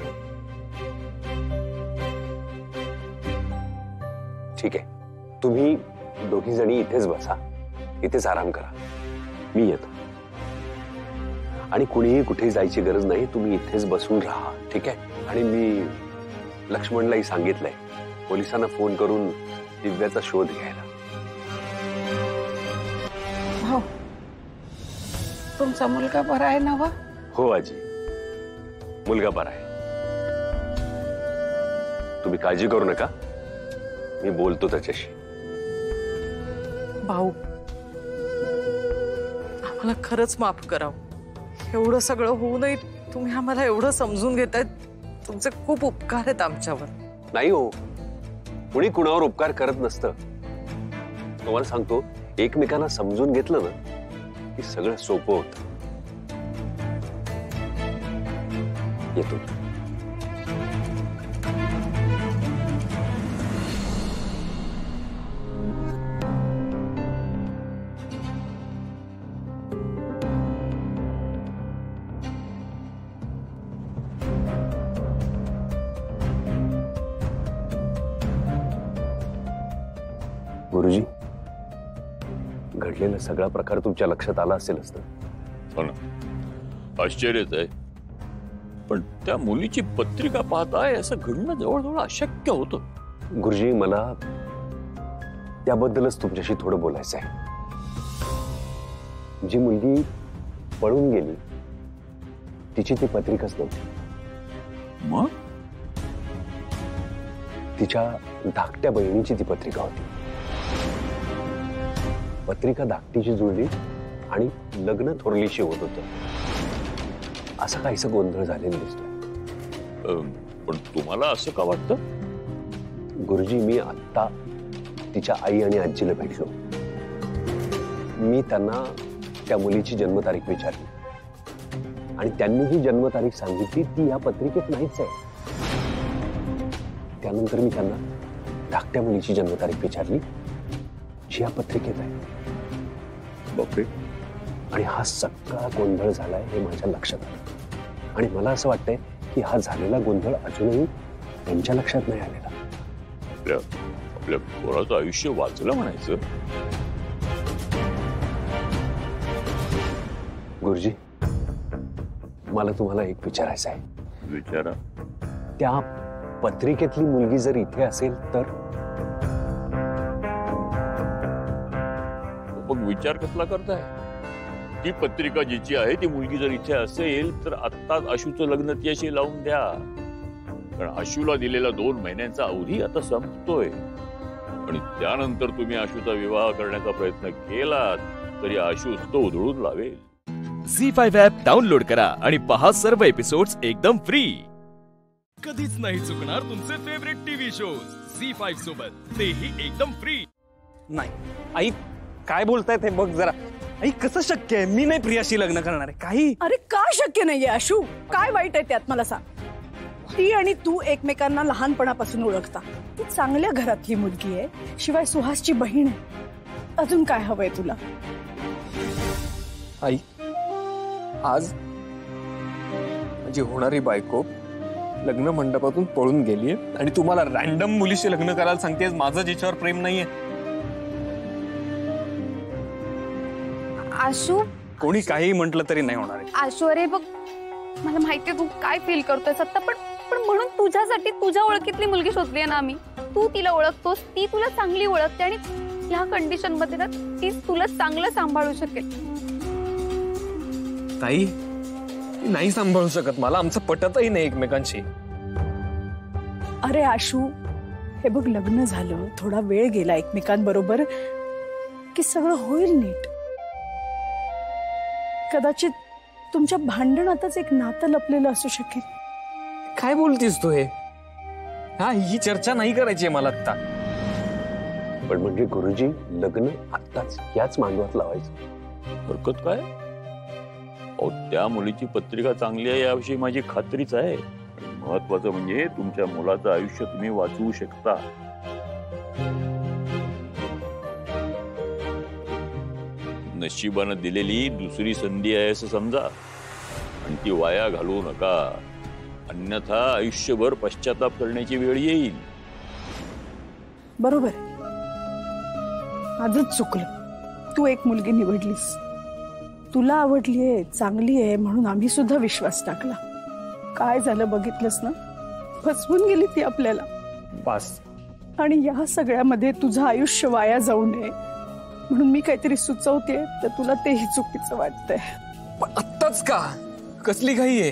ठीक आहे, तुम्ही दोघी जणी इथेच बसा, इथेच आराम करा, मी येतो. आणि कुणीही कुठे जायची गरज नाही, तुम्ही इथेच बसून राहा, ठीक आहे? आणि मी लक्ष्मणलाही सांगितलंय पोलिसांना फोन करून दिव्याचा शोध घ्यायला. हो, तुमचा मुलगा बरा आहे ना? वा हो आजी, मुलगा बरा आहे. तुम्ही काळजी करू नका, मी बोलतो त्याच्याशी. भाऊ, आम्हाला खरंच माफ करावं. एवढं सगळं होऊनही तुम्ही आम्हाला एवढं समजून घेताय, तुमचे खूप उपकार आहेत आमच्यावर. नाही हो, कुणी कुणावर उपकार करत नसतं. तुम्हाला सांगतो, एकमेकांना समजून घेतलं ना की सगळं सोपं होतं. येतो. गुरुजी, घडलेला सगळा प्रकार तुमच्या लक्षात आला असेलच ना? हो ना, आश्चर्यच आहे. पण त्या मुलीची पत्रिका पाहताय असं घडणं जवळजवळ अशक्य होतं. गुरुजी, मला त्याबद्दलच तुमच्याशी थोडं बोलायचं आहे. जी मुलगी पळून गेली तिची ती पत्रिकाच नव्हती. मग तिच्या धाकट्या बहिणीची ती पत्रिका होती. पत्रिका धाकटीची जुळली आणि लग्न थोरलीशी होत होतं. असं काहीसं गोंधळ झालेला दिसतोय. पण तुम्हाला असं का वाटतं? गुरुजी, मी आत्ता तिच्या आई आणि आजीला भेटलो. मी त्यांना त्या मुलीची जन्मतारीख विचारली आणि त्यांनी ही जन्मतारीख सांगितली ती या पत्रिकेत नाहीच आहे. त्यानंतर मी त्यांना धाकट्या मुलीची जन्मतारीख विचारली जी या पत्रिकेत आहे. बापरे. आणि हा सगळा गोंधळ झालाय हे माझ्या लक्षात आलं. आणि मला असं वाटतंय की हा झालेला गोंधळ अजूनही त्यांच्या लक्षात नाही आलेला. आपल्या पोराचं आयुष्य वाचलं म्हणायचं. गुरुजी, मला तुम्हाला एक विचारायचं आहे. विचारा. त्या पत्रिकेतली मुलगी जर इथे असेल तर? मग विचार कसला करताय? ती पत्रिका जिची आहे ती मुलगी जर इथे असेल तर आत्ताच आशूचं लग्न तिच्याशी लावून द्या. कारण आशूला दिलेला 2 महिन्यांचा अवधी आता संपतोय आणि त्यानंतर तुम्ही आशूचा विवाह करण्याचा प्रयत्न केलात तरी आशू तो उधळून लावेल. झी5 ॲप डाउनलोड करा आणि पहा सर्व एपिसोड्स एकदम फ्री. कधीच नाही चुकणार तुमचे फेवरेट टीव्ही शोज झी5 सोबत, तेही एकदम फ्री. नाही आई, काय बोलतायत हे बघ जरा. आई कसं शक्य आहे? मी नाही प्रियाशी लग्न करणार आहे. काही अरे का शक्य नाहीये आशू? काय वाईट आहे त्यात मला सांग. ती आणि तू एकमेकांना लहानपणापासून ओळखता. ती चांगल्या घरातली मुलगी आहे, शिवाय सुहासची बहीण आहे. अजून काय हवंय तुला? आई, आज माझी होणारी बायको लग्न मंडपातून पळून गेलीये आणि तुम्हाला रॅन्डम मुलीशी लग्न करायला सांगतेस. माझं जिच्यावर प्रेम नाहीये. आशू, कोणी काही म्हटलं तरी नाही होणार आहे. आशू अरे बघ, मला माहितीये तू काय फील करतोय आता, पण म्हणून तुझ्यासाठी तुझ्या ओळखीतली मुलगी शोधली आहे ना आम्ही. तू तिला ओळखतोस, ती तुला चांगली ओळखते आणि ह्या कंडिशन मध्ये ना तीच तुला चांगलं सांभाळू शकेल. ताई, नाही सांभाळू शकत मला. आमचं पटतही नाही एकमेकांशी. अरे आशू, हे बघ, लग्न झालं, थोडा वेळ गेला एकमेकांबरोबर की सगळं होईल नीट. कदाचित तुमच्या भांडणातच एक नातं लपलेलं असू शकेल. काय बोलतीस तू हे? हा, ही चर्चा नाही करायची मला आता. पण म्हणजे गुरुजी, लग्न आत्ताच याच मांडवात लावायचं. हरकत काय? अहो, त्या मुलीची पत्रिका चांगली आहे याविषयी माझी खात्रीच आहे. महत्वाचं म्हणजे तुमच्या मुलाचं आयुष्य तुम्ही वाचवू शकता. नशिबानं दिलेली दुसरी संधी आहे असं समजा आणि ती वाया घालवू नका, अन्यथा आयुष्यभर पश्चाताप करण्याची वेळ येईल. बरोबर, आजच चुकलं. तू एक मुलगी निवडलीस, तुला आवडलीये, चांगली आहे म्हणून आम्ही सुद्धा विश्वास टाकला. काय झालं बघितलंस ना? फसवून गेली ती आपल्याला. बस. आणि या सगळ्यामध्ये तुझं आयुष्य वाया जाऊ नये म्हणून मी काहीतरी सुचवते, तर तुला तेही चुकीचं वाटतंय. पण आत्ताच का? कसली घाई आहे?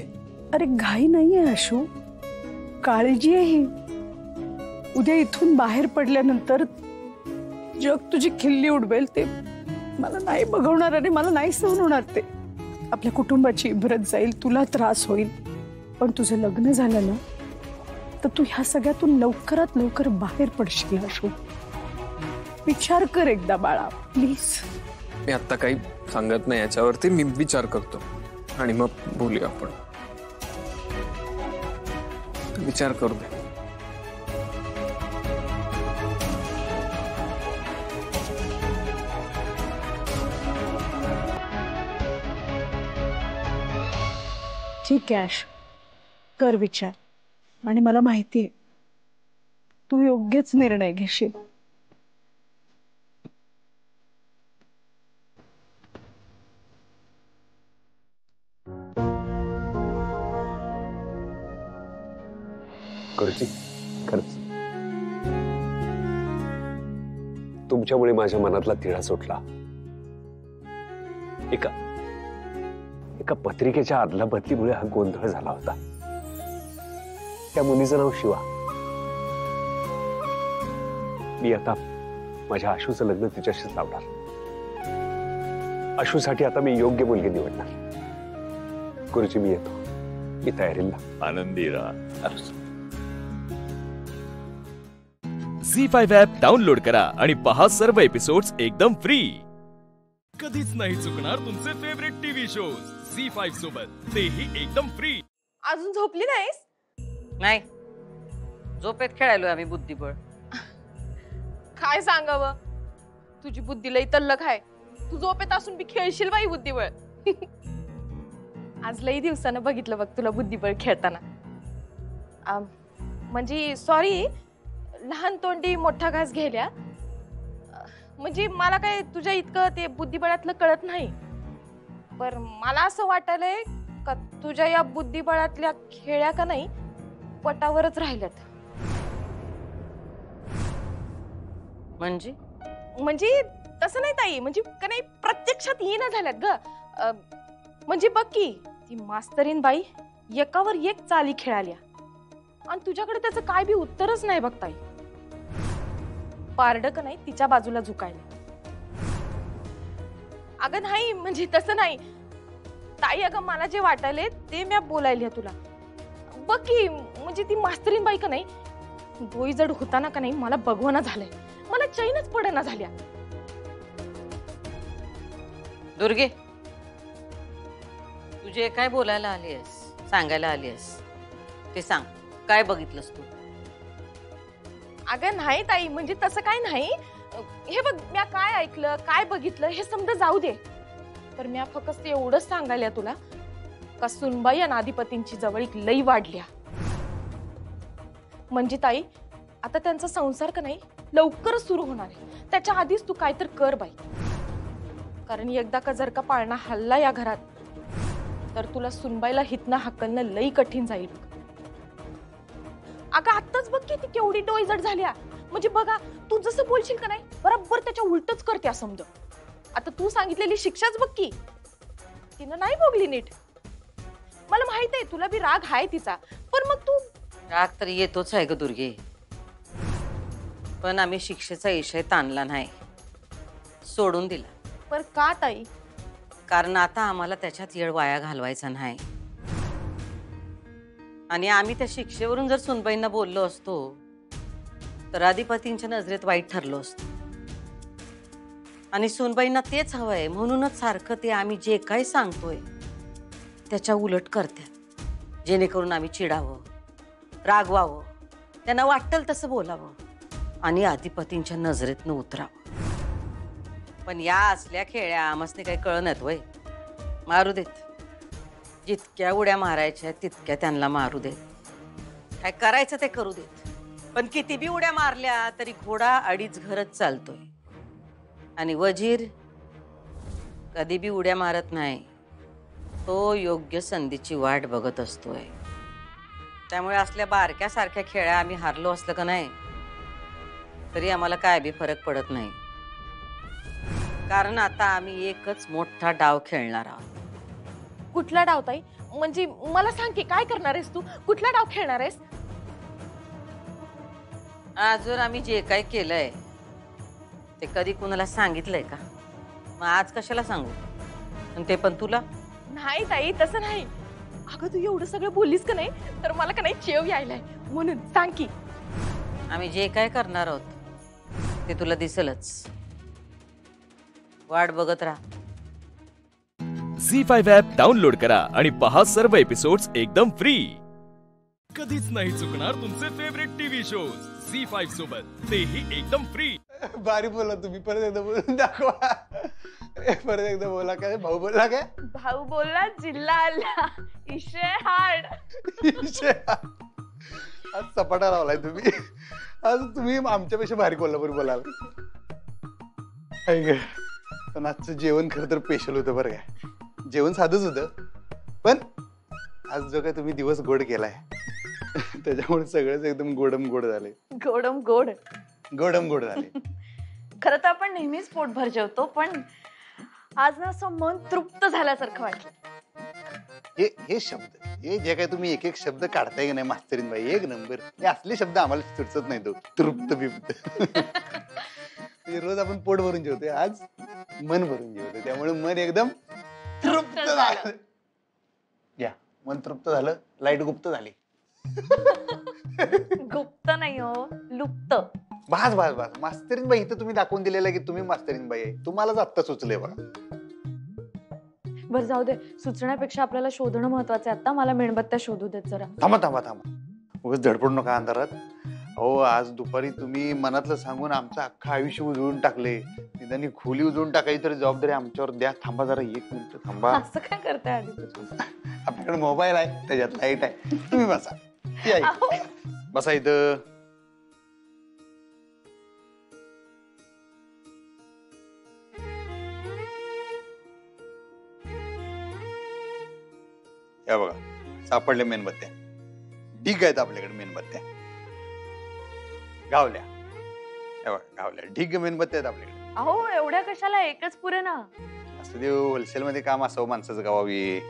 अरे घाई नाहीये आशू, काळजी आहे ही. उद्या इथून बाहेर पडल्यानंतर जग तुझी खिल्ली उडवेल, ते मला नाही बघवणार आणि मला नाही सहन होणार. ते आपल्या कुटुंबाची इबरत जाईल, तुला त्रास होईल. पण तुझं लग्न झालं ना, तर तू ह्या सगळ्यातून लवकरात लवकर बाहेर पडशील आशू. विचार कर एकदा बाळा, प्लीज. मी आता काही सांगत नाही याच्यावरती. मी विचार करतो आणि मग बोलूया आपण. विचार करू दे. ठीक आहे आश, कर विचार. आणि मला माहितीये तू योग्यच निर्णय घेशील. गुरुजी, खरंच तुमच्यामुळे माझ्या मनातला तिढा सुटला. एका पत्रिकेच्या आदला बदलीमुळे हा गोंधळ झाला होता. त्या मुलीचं नाव शिवा. मी आता माझ्या आशूचं लग्न तिच्याशीच लावणार. आशूसाठी आता मी योग्य मुलगी निवडणार. गुरुजी, मी येतो. मी तयारीला. आनंदी राहा. झी5 ॲप डाउनलोड करा आणि पहा सर्व एपिसोड्स एकदम फ्री. कधीच नाही चुकणार तुमचे फेवरेट टीव्ही शोज झी5 सोबत, तेही एकदम फ्री. अजून झोपली नाहीस? नाही, झोपेत खेळायलोय आम्ही बुद्धिबळ. काय सांगावं, तुझी बुद्धी लई तल्लख आहे. तू झोपेत असून बी खेळशील बाई बुद्धिबळ. आज लई दिवसानं बघितलं बघ तुला बुद्धिबळ खेळताना. म्हणजे सॉरी, लहान तोंडी मोठा घास घ्यायला. म्हणजे मला काय तुझ्या इतकं ते बुद्धिबळातलं कळत नाही. पण मला असं वाटायलंय का तुझ्या या बुद्धिबळातल्या खेळ्या का नाही पटावरच राहिल्यात. म्हणजे तसं नाही ताई, म्हणजे का नाही प्रत्यक्षात येणं झाल्यात ग. म्हणजे बघ की ती मास्तरीन बाई एकावर एक चाली खेळाल्या आणि तुझ्याकडे त्याचं काय बी उत्तरच नाही बघ ताई. पारड का नाही तिच्या बाजूला झुकायला. अगं नाही, म्हणजे तसं नाही ताई. अगं मला जे वाटायले ते मी बोलायले तुला. बघ की म्हणजे ती मास्तरीन बाई का नाही, डोई जड होताना का नाही मला बघवना झालंय, मला चैनच पडेना झाल्या. दुर्गे, तुझे काय बोलायला आलीयस, सांगायला आलीयस ते सांग. काय बघितलंस तू? अगं नाही ताई, म्हणजे तसं काय नाही. हे बघ, मी काय ऐकलं काय बघितलं हे समजा जाऊ दे, पण मी फक्त एवढंच सांगायला तुला का सुनबाई आणि आधिपतींची जवळीक लई वाढल्या. म्हणजे ताई आता त्यांचा संसार का नाही लवकरच सुरू होणार आहे. त्याच्या आधीच तू काय तर कर बाई, कारण एकदा का जर का पाळणा हल्ला या घरात तर तुला सुनबाईला हितनं हाकलणं लई कठीण जाईल. अगं आत्ताच बघ की ती केवढी डोईजड झाल्या. म्हणजे बघा, तू जसं बोलशील का नाही बरोबर त्याच्या उलटच करते समज. आता तू सांगितलेली शिक्षाच बघ की तिनं नाही भोगली नीट. मला माहित आहे तुला बी राग आहे तिचा, पण मग तू राग तर येतोच आहे ग दुर्गे, पण आम्ही शिक्षेचा विषय ताणला नाही, सोडून दिला. पर का ताई? कारण आता आम्हाला त्याच्यात येळ वाया घालवायचा नाही. आणि आम्ही त्या शिक्षेवरून जर सुनबाईंना बोललो असतो तर अधिपतींच्या नजरेत वाईट ठरलो असतो. आणि सुनबाईंना तेच हवंय म्हणूनच सारखं ते आम्ही जे काही सांगतोय त्याच्या उलट करतात, जेणेकरून आम्ही चिडावं, रागवावं, त्यांना वाटेल तसं बोलावं आणि अधिपतींच्या नजरेतनं उतरावं. पण या असल्या खेळ्या आमसने काही कळत वय. मारू देत, जितक्या उड्या मारायच्या तितक्या त्यांना मारू देत, काय करायचं ते करू देत. पण किती बी उड्या मारल्या तरी घोडा अडीच घरच चालतोय आणि वजीर कधी बी उड्या मारत नाही, तो योग्य संधीची वाट बघत असतोय. त्यामुळे असल्या बारक्या सारख्या खेळ्या आम्ही हारलो असलं का नाही तरी आम्हाला काय बी फरक पडत नाही, कारण आता आम्ही एकच मोठा डाव खेळणार आहोत. कुठला डाव ताई? म्हणजे मला सांग की काय करणार आहेस तू? कुठला डाव खेळणार आहेस? आजवर आम्ही जे काही केलंय ते कधी कुणाला सांगितलंय का? मग आज कशाला सांगू, आणि ते पण तुला? नाही ताई, तसं नाही. अगं तू एवढं सगळं बोललीस का नाही तर मला का नाही चेव यायलाय, म्हणून सांग की. आम्ही जे काय करणार आहोत ते तुला दिसेलच, वाट बघत राहा. झी5 ॲप डाउनलोड करा आणि पहा सर्व एपिसोड्स एकदम फ्री. कधीच नाही चुकणार तुमचे फेवरेट टीव्ही शोज झी5 सोबत, तेही एकदम फ्री. भारी बोला तुम्ही, परत एकदा बोलून दाखवा. परत एकदा बोला. काय भाऊ बोलला? काय भाऊ बोलला? जिल्हा आला, इशे हाड. आज सपाटा लावलाय तुम्ही. आज तुम्ही आमच्यापेक्षा भारी कोल्हापुरी बोलाल. पण आजचं जेवण खरं तर स्पेशल होतं बरं काय. जेवण साधंच होतं, पण आज जो काय तुम्ही दिवस गोड केलाय त्याच्यामुळे सगळंच एकदम गोडम गोड झाले. गोडम गोड, गोडम गोड झाले. खरं तर आपण नेहमीच पोटभर जेवतो, पण आज ना असं मन तृप्त झाल्यासारखं वाटलं. हे शब्द, हे जे काय तुम्ही एक एक शब्द काढताय की नाही मास्तरीन बाई, एक नंबर. हे असले शब्द आम्हाला सुचत नाही. तो तृप्त बिप्त रोज आपण पोट भरून जेवतोय, आज मन भरून जेवतोय, त्यामुळे मन एकदम तृप्त झालं. या, मन तृप्त झालं, लाईट गुप्त झाली. गुप्त नाही हो, लुप्त. बास बास बास. मास्तरीन बाई इथं तुम्ही दाखवून दिलेलं की तुम्ही मास्तरीन बाई आहे. तुम्हालाच आत्ता सुचलंय बघा. बरं जाऊ दे, सुचण्यापेक्षा आपल्याला शोधणं महत्वाचं आहे. आता मला मेणबत्त्या शोधू देत जरा. थांबा थांबा थांबा, उगाच धडपडू नका अंधारात. हो, आज दुपारी तुम्ही मनातलं सांगून आमचं अख्खं आयुष्य उजळून टाकले. निदानी खोली उजळून टाकायची तरी जबाबदारी आमच्यावर द्या. थांबा जरा, एक मिनिट थांबा. असं काय करताय आधी? आपल्याकडे मोबाईल आहे, त्याच्यात लाईट आहे. तुम्ही बसा, बसा इथं. या बघा, सापडले मेणबत्त्या. ढीग आहेत आपल्याकडे मेणबत्त्या. गावल्या, गावल्या ढीग मेणबत्त्या आहेत आपल्याकडे. अहो एवढ्या कशाला, एकच पुरे ना. असं ते होलसेल मध्ये काम असावं माणसाचं गावावी.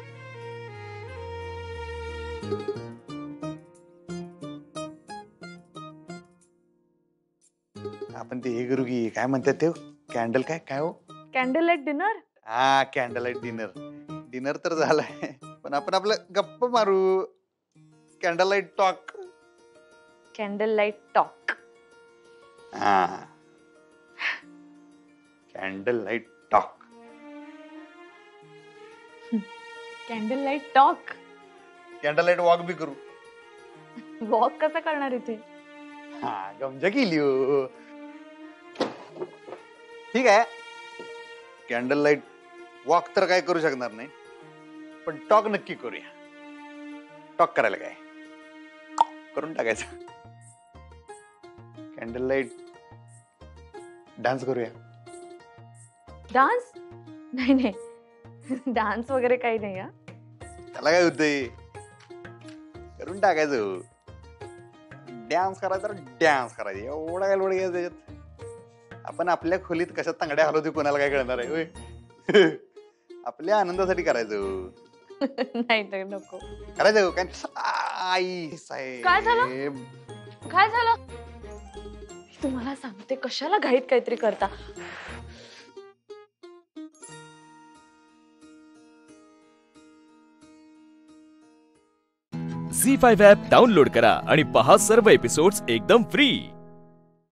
आपण ते हे करू की काय म्हणतात ते, कॅन्डल काय काय हो, कॅन्डल लाईट डिनर. हा, कॅन्डल लाईट डिनर. डिनर तर झालाय, पण आपण आपलं गप्पा मारू. Candle light talk candle light talk. हा, candle light talk. Candle light talk. Candle light walk बी करू. वॉक कसा करणार इथे? हा, गमजा केली हो. ठीक आहे, कॅन्डल लाईट वॉक तर काय करू शकणार नाही, पण टॉक नक्की करूया. टॉक करायला काय करून टाकायचं. कॅन्डल लाईट डान्स करूया. डान्स? नाही नाही, डान्स वगैरे काही नाही. हा, त्याला काय होतंय, करून टाकायचं. डान्स करायचा तर डान्स करायचा, एवढा काय लोड घ्यायचं त्याच्यात. आपण आपल्या खोलीत कशा तांगड्या हलवते कोणाला काय कळणार आहे होय. आपल्या आनंदासाठी करायचं. नाही तर नको करायचं काय. आई साहेब, काय झालं? काय झालं? तुम्हाला सांगते, कशाला घाईत काहीतरी करता. झी5 ॲप डाउनलोड करा आणि पहा सर्व एपिसोड्स एकदम फ्री.